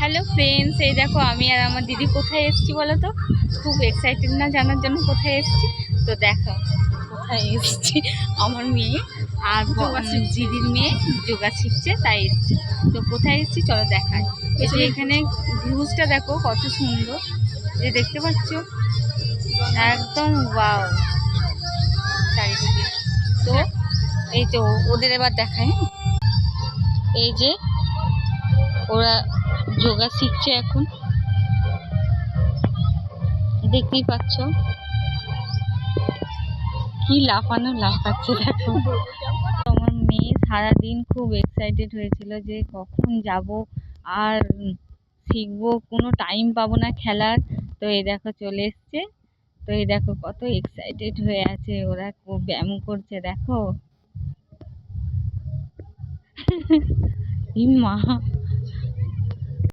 Hello friends, এই দেখো আমি আর আমার দিদি কোথায় এসেছি বলো তো। খুব এক্সাইটেড না জানার জন্য কোথায় এসেছি? তো দেখো কোথায় এসেছি। আমার মেয়ে আর দিদির মেয়ে যোগা শিখছে, তাই এসেছি। তো কোথায় এসেছি চলো দেখাই। এই যে এখানে ভিউজটা দেখো কত সুন্দর, যে দেখতে পাচ্ছ একদম ওয়াও চারিদিকে। তো এই তো ওদের এবার দেখায়। এই যে ওরা যোগা শিখছে এখন, দেখতেই পাচ্ছ কি লাফাচ্ছে দেখো। আমার মেয়ে সারাদিন খুব এক্সাইটেড হয়েছিল যে কখন যাব আর শিখবো, কোনো টাইম পাবো না খেলার। তো এই দেখো চলে এসছে। তো এই দেখো কত এক্সাইটেড হয়ে আছে, ওরা খুব ব্যায়াম করছে দেখো। মা